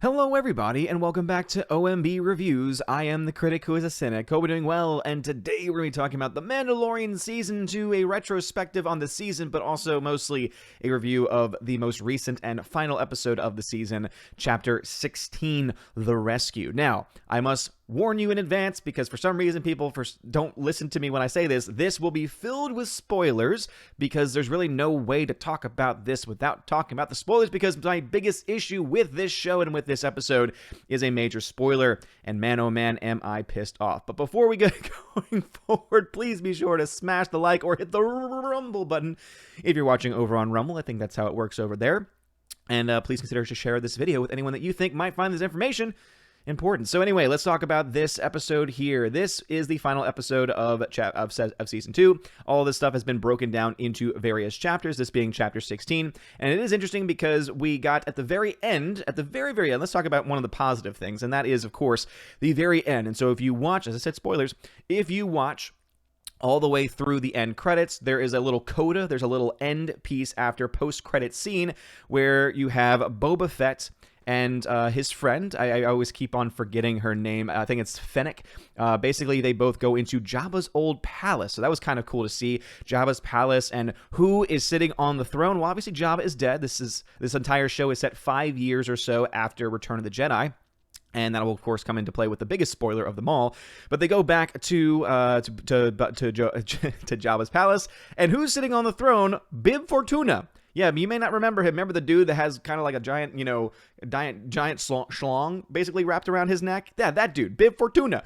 Hello everybody, and welcome back to OMB Reviews. I am the critic who is a cynic. Hope we're doing well, and today we're going to be talking about The Mandalorian Season 2, a retrospective on the season, but also mostly a review of the most recent and final episode of the season, Chapter 16, The Rescue. Now, I must warn you in advance, because for some reason people don't listen to me when I say this. This will be filled with spoilers, because there's really no way to talk about this without talking about the spoilers, because my biggest issue with this show and with this episode is a major spoiler, and man oh man am I pissed off. But before we get going forward, please be sure to smash the like or hit the rumble button if you're watching over on Rumble. I think that's how it works over there. And please consider to share this video with anyone that you think might find this information important. So anyway, let's talk about this episode here. This is the final episode of Season 2. All this stuff has been broken down into various chapters, this being Chapter 16. And it is interesting because we got at the very end, let's talk about one of the positive things, and that is, of course, the very end. And so if you watch, as I said, spoilers, if you watch all the way through the end credits, there is a little coda, there's a little end piece after post-credit scene where you have Boba Fett and his friend. I always keep on forgetting her name. I think it's Fennec. Basically, they both go into Jabba's old palace. So that was kind of cool to see. Jabba's palace, and who is sitting on the throne? Well, obviously Jabba is dead. This entire show is set 5 years or so after Return of the Jedi. And that will, of course, come into play with the biggest spoiler of them all. But they go back to Jabba's palace, and who's sitting on the throne? Bib Fortuna. Yeah, you may not remember him. Remember the dude that has kind of like a giant, giant schlong basically wrapped around his neck? Yeah, that dude, Bib Fortuna.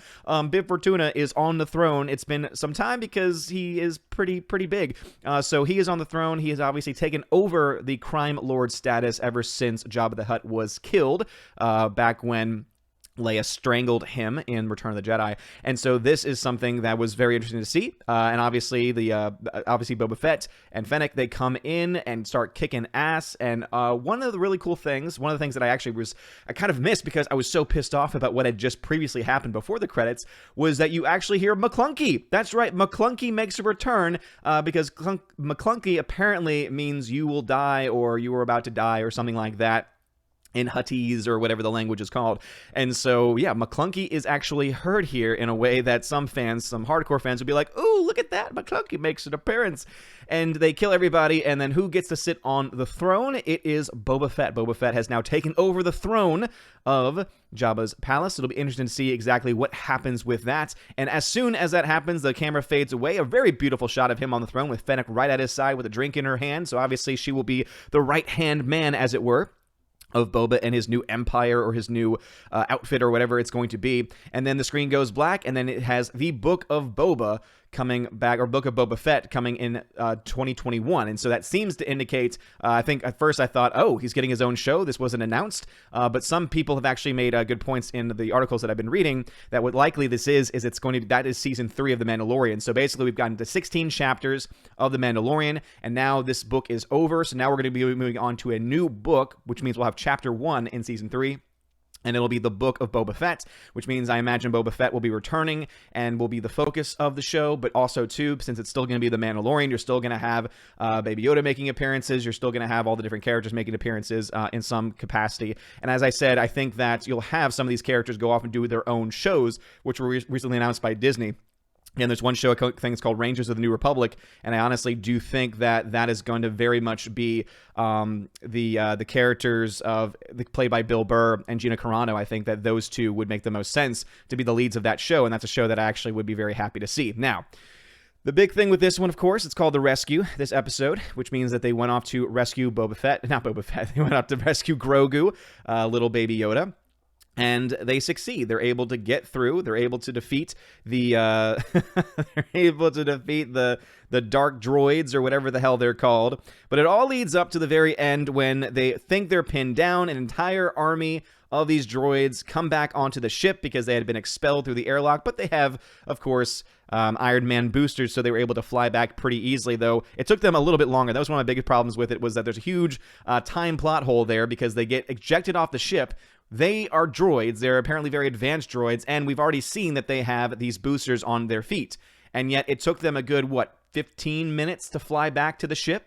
Bib Fortuna is on the throne. It's been some time because he is pretty big. So he is on the throne. He has obviously taken over the crime lord status ever since Jabba the Hutt was killed back when Leia strangled him in Return of the Jedi. And so this is something that was very interesting to see. And obviously, obviously Boba Fett and Fennec, they come in and start kicking ass. And one of the really cool things, one of the things that I kind of missed because I was so pissed off about what had just previously happened before the credits, was that you actually hear McClunky. That's right, McClunky makes a return because McClunky apparently means you will die, or you are about to die, or something like that, in Huttese or whatever the language is called. And so, yeah, McClunky is actually heard here in a way that some hardcore fans would be like, ooh, look at that, McClunky makes an appearance. And they kill everybody, and then who gets to sit on the throne? It is Boba Fett. Boba Fett has now taken over the throne of Jabba's palace. It'll be interesting to see exactly what happens with that. And as soon as that happens, the camera fades away. A very beautiful shot of him on the throne with Fennec right at his side with a drink in her hand. So obviously she will be the right-hand man, as it were, of Boba and his new empire, or his new outfit, or whatever it's going to be. And then the screen goes black, and then it has the Book of Boba coming back, or Book of Boba Fett coming in 2021. And so that seems to indicate, I think at first I thought, oh, he's getting his own show. This wasn't announced. But some people have actually made good points in the articles that I've been reading that what likely this is that is season 3 of The Mandalorian. So basically we've gotten to 16 chapters of The Mandalorian, and now this book is over. So now we're going to be moving on to a new book, which means we'll have chapter 1 in season 3. And it'll be the Book of Boba Fett, which means I imagine Boba Fett will be returning and will be the focus of the show. But also, too, since it's still going to be The Mandalorian, you're still going to have Baby Yoda making appearances. You're still going to have all the different characters making appearances in some capacity. And as I said, I think that you'll have some of these characters go off and do their own shows, which were recently announced by Disney. And there's one show, I think it's called Rangers of the New Republic, and I honestly do think that is going to very much be the characters played by Bill Burr and Gina Carano. I think that those two would make the most sense to be the leads of that show, and that's a show that I actually would be very happy to see. Now, the big thing with this one, of course, it's called The Rescue, this episode, which means that they went off to rescue they went off to rescue Grogu, little baby Yoda. And they succeed. They're able to get through. They're able to defeat the the dark droids, or whatever the hell they're called. But it all leads up to the very end when they think they're pinned down. An entire army of these droids come back onto the ship because they had been expelled through the airlock. But they have, of course, Iron Man boosters, so they were able to fly back pretty easily, though it took them a little bit longer. That was one of my biggest problems with it, was that there's a huge time plot hole there because they get ejected off the ship. They are droids. They're apparently very advanced droids, and we've already seen that they have these boosters on their feet. And yet it took them a good, 15 minutes to fly back to the ship?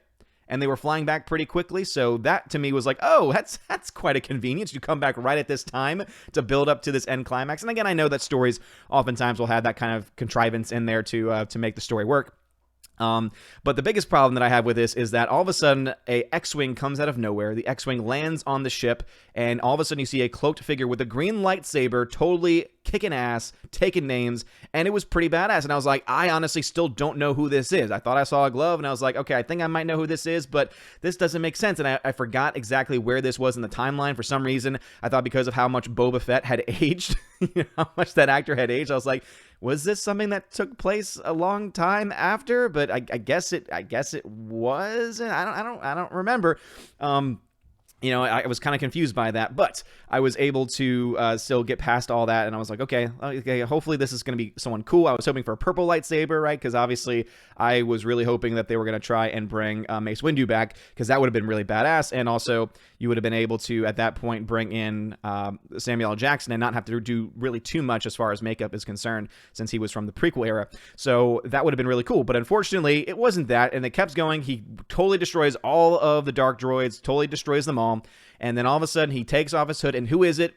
and they were flying back pretty quickly. So that to me was like, oh, that's quite a convenience. You come back right at this time to build up to this end climax. And again, I know that stories oftentimes will have that kind of contrivance in there to make the story work. But the biggest problem that I have with this is that all of a sudden a X-Wing comes out of nowhere. The X-Wing lands on the ship, and all of a sudden you see a cloaked figure with a green lightsaber totally kicking ass, taking names, and it was pretty badass. And I was like, I honestly still don't know who this is. I thought I saw a glove, and I was like, okay, I think I might know who this is, but this doesn't make sense. And I forgot exactly where this was in the timeline. For some reason, I thought because of how much Boba Fett had aged, how much that actor had aged, I was like, was this something that took place a long time after? But I guess it was. I don't remember. I was kind of confused by that, but I was able to still get past all that, and I was like, okay, hopefully this is going to be someone cool. I was hoping for a purple lightsaber, right? Because obviously I was really hoping that they were going to try and bring Mace Windu back, because that would have been really badass, and also you would have been able to, at that point, bring in Samuel L. Jackson and not have to do really too much as far as makeup is concerned, since he was from the prequel era. So that would have been really cool, but unfortunately, it wasn't that, and it kept going. He totally destroys all of the dark droids, totally destroys them all. And then all of a sudden he takes off his hood, and who is it?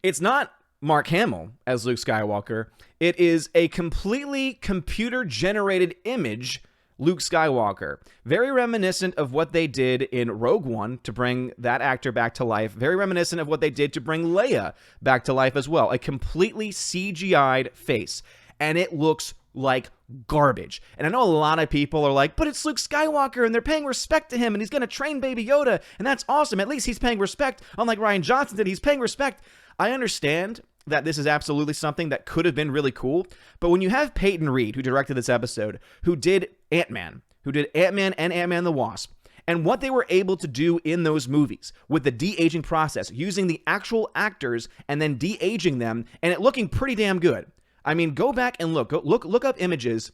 It's not Mark Hamill as Luke Skywalker. It is a completely computer-generated image Luke Skywalker. Very reminiscent of what they did in Rogue One to bring that actor back to life. Very reminiscent of what they did to bring Leia back to life as well. A completely CGI'd face. And it looks like garbage. And I know a lot of people are like, but it's Luke Skywalker and they're paying respect to him and he's going to train Baby Yoda and that's awesome. At least he's paying respect. Unlike Rian Johnson did, he's paying respect. I understand that this is absolutely something that could have been really cool, but when you have Peyton Reed, who directed this episode, who did Ant-Man and Ant-Man the Wasp, and what they were able to do in those movies with the de-aging process, using the actual actors and then de-aging them, and it looking pretty damn good. I mean, go back and look up images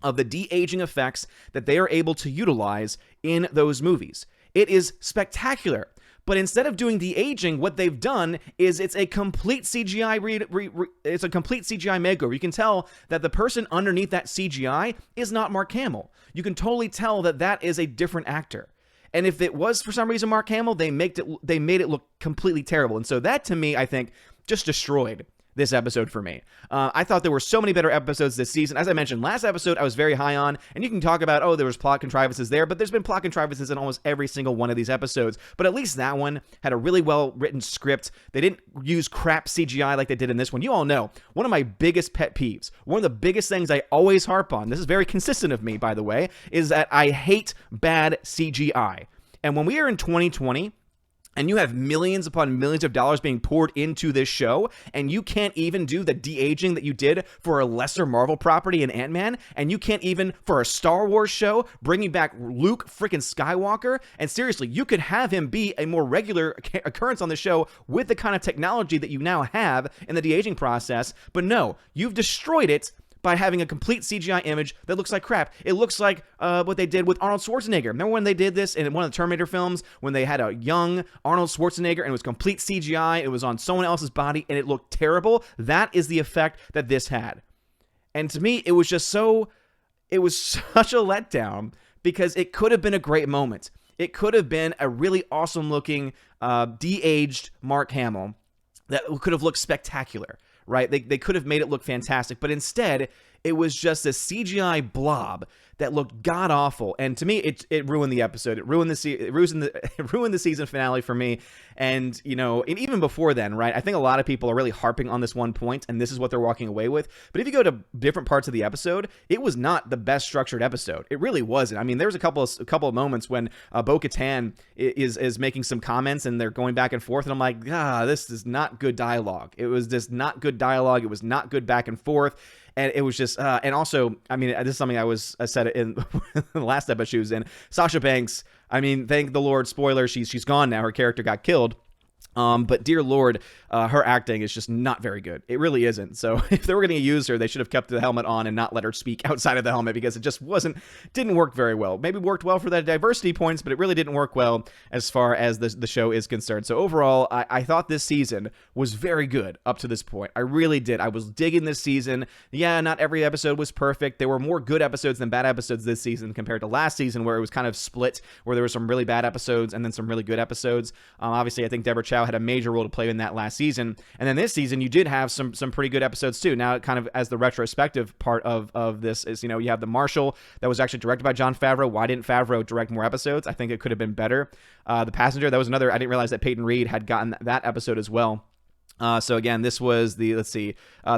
of the de-aging effects that they are able to utilize in those movies. It is spectacular. But instead of doing de-aging, what they've done is it's a complete CGI it's a complete CGI makeover. You can tell that the person underneath that CGI is not Mark Hamill. You can totally tell that that is a different actor. And if it was for some reason Mark Hamill, they made it look completely terrible. And so that to me, I think, just destroyed this episode for me. I thought there were so many better episodes this season. As I mentioned, last episode I was very high on, and you can talk about, oh, there was plot contrivances there, but there's been plot contrivances in almost every single one of these episodes. But at least that one had a really well-written script. They didn't use crap CGI like they did in this one. You all know, one of my biggest pet peeves, one of the biggest things I always harp on, this is very consistent of me, by the way, is that I hate bad CGI. And when we are in 2020, and you have millions upon millions of dollars being poured into this show, and you can't even do the de-aging that you did for a lesser Marvel property in Ant-Man, and you can't even, for a Star Wars show, bringing back Luke freaking Skywalker, and seriously, you could have him be a more regular occurrence on the show with the kind of technology that you now have in the de-aging process, but no, you've destroyed it by having a complete CGI image that looks like crap. It looks like what they did with Arnold Schwarzenegger. Remember when they did this in one of the Terminator films, when they had a young Arnold Schwarzenegger and it was complete CGI, it was on someone else's body, and it looked terrible? That is the effect that this had. And to me, it was such a letdown, because it could have been a great moment. It could have been a really awesome looking de-aged Mark Hamill that could have looked spectacular. Right? They could have made it look fantastic, but instead, it was just a CGI blob that looked god-awful. And to me, it ruined the episode. It ruined the season finale for me. And, and even before then, right, I think a lot of people are really harping on this one point, and this is what they're walking away with. But if you go to different parts of the episode, it was not the best structured episode. It really wasn't. I mean, there was a couple of moments when Bo-Katan is making some comments, and they're going back and forth, and I'm like, this is not good dialogue. It was just not good dialogue. It was not good back and forth. And it was just, and also, I mean, this is something I said it in the last episode she was in. Sasha Banks, I mean, thank the Lord, spoiler, she's gone now. Her character got killed. But dear Lord, her acting is just not very good. It really isn't. So if they were going to use her, they should have kept the helmet on and not let her speak outside of the helmet, because it just didn't work very well. Maybe worked well for the diversity points, but it really didn't work well as far as the show is concerned. So overall, I thought this season was very good up to this point. I really did. I was digging this season. Yeah, not every episode was perfect. There were more good episodes than bad episodes this season compared to last season, where it was kind of split, where there were some really bad episodes and then some really good episodes. Obviously, I think Deborah Chow had a major role to play in that last season. And then this season, you did have some pretty good episodes too. Now, kind of as the retrospective part of this is, you have the Marshall that was actually directed by Jon Favreau. Why didn't Favreau direct more episodes? I think it could have been better. The Passenger, that was another, I didn't realize that Peyton Reed had gotten that episode as well. So again, this was the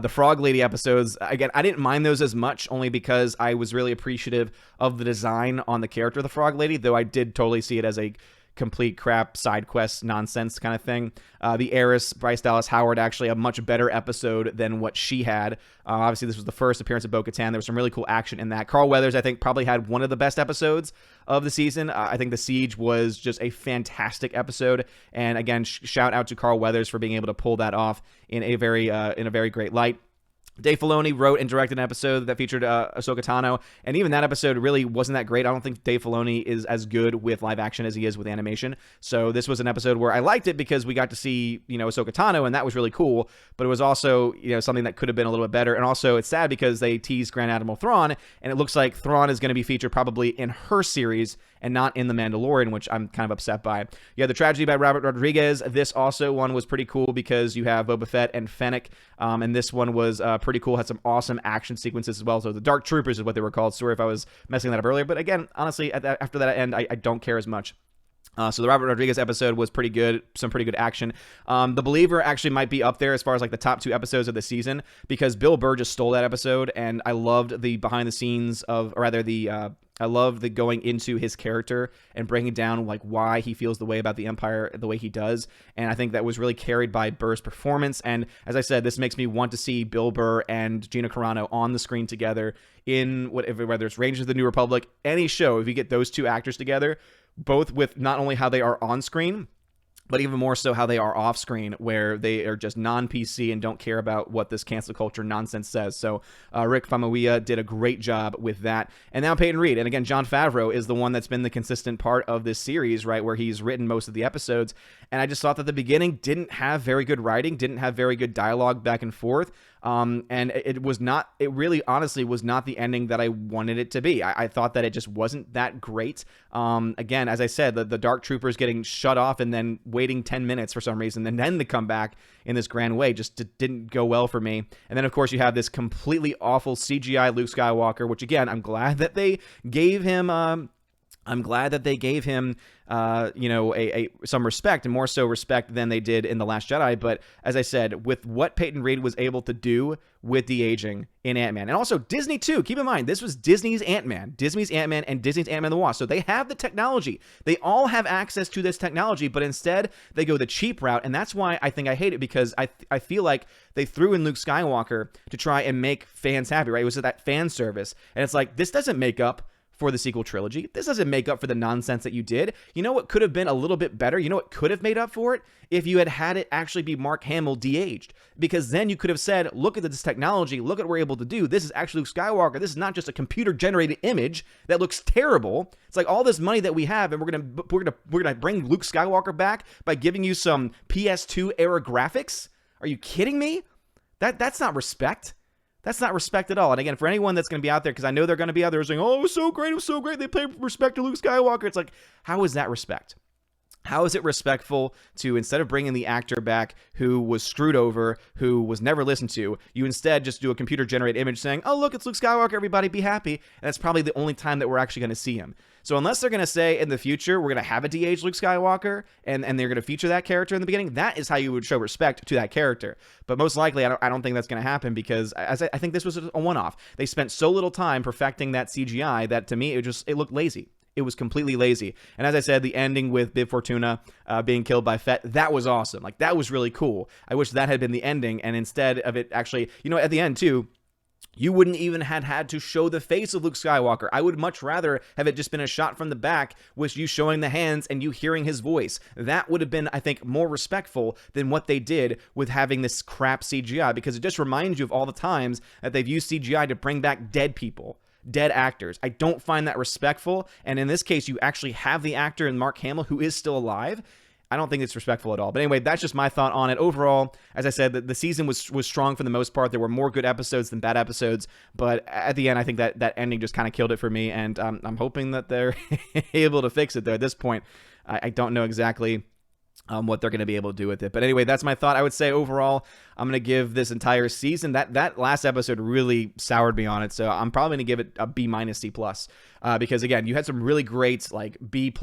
Frog Lady episodes. Again, I didn't mind those as much, only because I was really appreciative of the design on the character of the Frog Lady, though I did totally see it as a complete crap side quest nonsense kind of thing. The Heiress, Bryce Dallas Howard, actually a much better episode than what she had. Obviously, this was the first appearance of Bo-Katan. There was some really cool action in that. Carl Weathers, I think, probably had one of the best episodes of the season. I think The Siege was just a fantastic episode. And again, shout out to Carl Weathers for being able to pull that off in a very great light. Dave Filoni wrote and directed an episode that featured Ahsoka Tano, and even that episode really wasn't that great. I don't think Dave Filoni is as good with live action as he is with animation. So this was an episode where I liked it because we got to see, Ahsoka Tano, and that was really cool. But it was also, something that could have been a little bit better. And also, it's sad because they teased Grand Admiral Thrawn, and it looks like Thrawn is going to be featured probably in her series and not in The Mandalorian, which I'm kind of upset by. You had The Tragedy by Robert Rodriguez. This also one was pretty cool because you have Boba Fett and Fennec, and this one was pretty cool. Had some awesome action sequences as well. So the Dark Troopers is what they were called. Sorry if I was messing that up earlier, but again, honestly, after that end, I don't care as much. So the Robert Rodriguez episode was pretty good, some pretty good action. The Believer actually might be up there as far as like the top 2 episodes of the season, because Bill Burr just stole that episode, and I loved the behind the scenes of, or rather I love the going into his character and breaking down like why he feels the way about the Empire the way he does. And I think that was really carried by Burr's performance. And as I said, this makes me want to see Bill Burr and Gina Carano on the screen together in whether it's Rangers of the New Republic, any show. If you get those 2 actors together, both with not only how they are on screen, but even more so how they are off screen, where they are just non-PC and don't care about what this cancel culture nonsense says. So Rick Famuyiwa did a great job with that. And now Peyton Reed. And again, Jon Favreau is the one that's been the consistent part of this series, right, where he's written most of the episodes. And I just thought that the beginning didn't have very good writing, didn't have very good dialogue back and forth. And it really honestly was not the ending that I wanted it to be. I thought that it just wasn't that great. Again, as I said, the Dark Troopers getting shut off and then waiting 10 minutes for some reason, and then to come back in this grand way just didn't go well for me. And then, of course, you have this completely awful CGI Luke Skywalker, which, again, I'm glad that they gave him some respect, and more so respect than they did in The Last Jedi. But as I said, with what Peyton Reed was able to do with the aging in Ant-Man, and also Disney too, keep in mind, this was Disney's Ant-Man and Disney's Ant-Man and the Wasp. So they have the technology. They all have access to this technology, but instead they go the cheap route. And that's why I think I hate it, because I feel like they threw in Luke Skywalker to try and make fans happy, right? It was that fan service. And it's like, this doesn't make up for the sequel trilogy. This doesn't make up for the nonsense that you did. You know what could have been a little bit better? You know what could have made up for it? If you had it actually be Mark Hamill de-aged. Because then you could have said, look at this technology, look at what we're able to do. This is actually Luke Skywalker. This is not just a computer-generated image that looks terrible. It's like all this money that we have, and we're gonna bring Luke Skywalker back by giving you some PS2 era graphics? Are you kidding me? That's not respect. That's not respect at all. And again, for anyone that's going to be out there, because I know they're going to be out there saying, oh, it was so great, they paid respect to Luke Skywalker. It's like, how is that respect? How is it respectful to, instead of bringing the actor back who was screwed over, who was never listened to, you instead just do a computer-generated image saying, oh, look, it's Luke Skywalker, everybody be happy. And that's probably the only time that we're actually going to see him. So unless they're going to say in the future, we're going to have a de-aged Luke Skywalker, and they're going to feature that character in the beginning, that is how you would show respect to that character. But most likely, I don't think that's going to happen, because I think this was a one-off. They spent so little time perfecting that CGI that, to me, it looked lazy. It was completely lazy. And as I said, the ending with Bib Fortuna being killed by Fett, that was awesome. Like, that was really cool. I wish that had been the ending, and instead of it actually, at the end, too, You wouldn't even have had to show the face of Luke Skywalker. I would much rather have it just been a shot from the back with you showing the hands and you hearing his voice. That would have been, I think, more respectful than what they did with having this crap CGI, because it just reminds you of all the times that they've used CGI to bring back dead people, dead actors. I don't find that respectful, and in this case, you actually have the actor in Mark Hamill who is still alive. I don't think it's respectful at all. But anyway, that's just my thought on it. Overall, as I said, the season was strong for the most part. There were more good episodes than bad episodes. But at the end, I think that ending just kind of killed it for me. And I'm hoping that they're able to fix it, though. At this point, I don't know exactly what they're going to be able to do with it. But anyway, that's my thought. I would say overall, I'm going to give this entire season, that last episode really soured me on it. So I'm probably going to give it a B- C+. Because again, you had some really great like B+,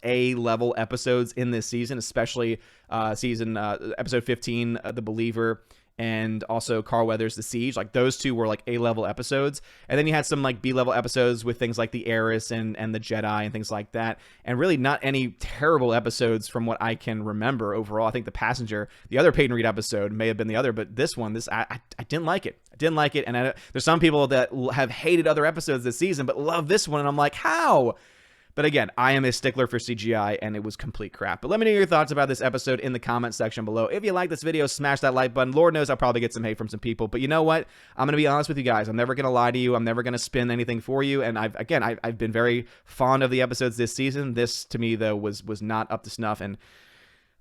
A level episodes in this season, especially episode 15, The Believer, and also Carl Weathers' The Siege. Like those two were like A-level episodes. And then you had some like B-level episodes with things like The Heiress and The Jedi and things like that. And really not any terrible episodes from what I can remember overall. I think The Passenger, the other Peyton Reed episode, may have been the other, but this one, I didn't like it. I didn't like it. And there's some people that have hated other episodes this season, but love this one. And I'm like, how? But again, I am a stickler for CGI, and it was complete crap. But let me know your thoughts about this episode in the comment section below. If you like this video, smash that like button. Lord knows I'll probably get some hate from some people. But you know what? I'm going to be honest with you guys. I'm never going to lie to you. I'm never going to spin anything for you. And I've been very fond of the episodes this season. This, to me, though, was not up to snuff. And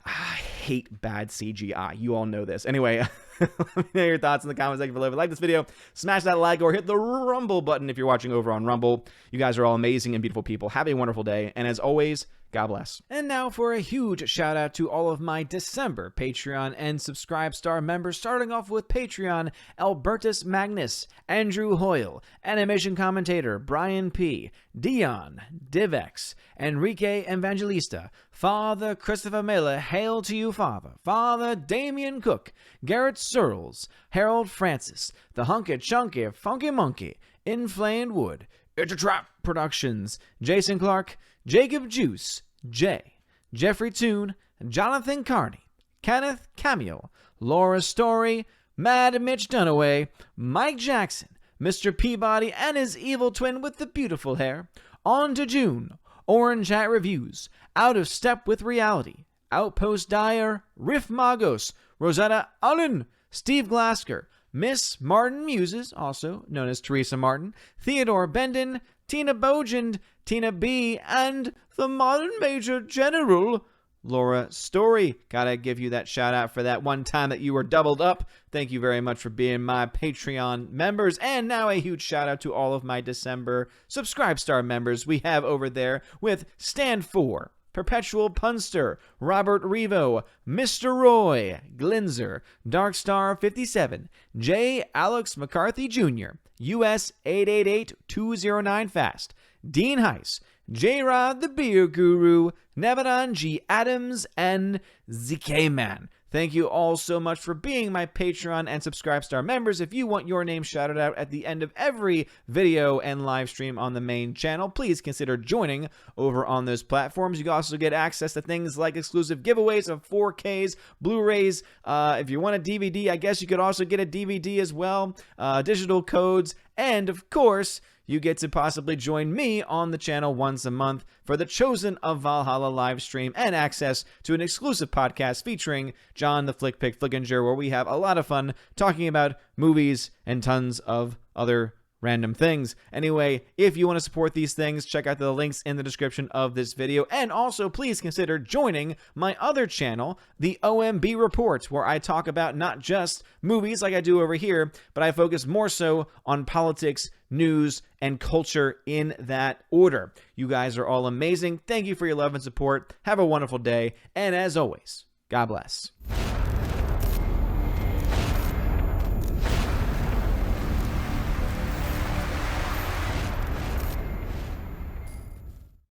I hate bad CGI. You all know this. Anyway, let me know your thoughts in the comment section below. If you like this video, smash that like or hit the Rumble button if you're watching over on Rumble. You guys are all amazing and beautiful people. Have a wonderful day. And as always, God bless. And now for a huge shout out to all of my December Patreon and Subscribe Star members, starting off with Patreon, Albertus Magnus, Andrew Hoyle, Animation Commentator, Brian P., Dion, Divex, Enrique Evangelista, Father Christopher Miller, Hail to you, Father, Father Damian Cook, Garrett Searles, Harold Francis, The Hunky Chunky Funky Monkey, Inflamed Wood, It's a Trap Productions, Jason Clark, Jacob Juice, Jay, Jeffrey Toon, Jonathan Carney, Kenneth Camille, Laura Story, Mad Mitch Dunaway, Mike Jackson, Mr. Peabody and his evil twin with the beautiful hair, On to June, Orange Hat Reviews, Out of Step with Reality, Outpost Dyer, Riff Magos, Rosetta Allen, Steve Glasker, Miss Martin Muses, also known as Teresa Martin, Theodore Bendon, Tina Bogend, Tina B, and the Modern Major General, Laura Story. Gotta give you that shout out for that one time that you were doubled up. Thank you very much for being my Patreon members. And now a huge shout out to all of my December Subscribe Star members we have over there with Stand For, Perpetual Punster, Robert Revo, Mr. Roy, Glinzer, Darkstar 57, J. Alex McCarthy Jr., US 888209 Fast, Dean Heiss, J-Rod the Beer Guru, Nevadon G. Adams, and ZK Man. Thank you all so much for being my Patreon and Subscribe Star members. If you want your name shouted out at the end of every video and live stream on the main channel, please consider joining over on those platforms. You can also get access to things like exclusive giveaways of 4Ks, Blu-rays. If you want a DVD, I guess you could also get a DVD as well, digital codes, and of course, you get to possibly join me on the channel once a month for the Chosen of Valhalla live stream and access to an exclusive podcast featuring John the Flick Pick Flickinger, where we have a lot of fun talking about movies and tons of other random things. Anyway, if you want to support these things, check out the links in the description of this video. And also, please consider joining my other channel, the OMB Report, where I talk about not just movies like I do over here, but I focus more so on politics, news, and culture in that order. You guys are all amazing. Thank you for your love and support. Have a wonderful day. And as always, God bless.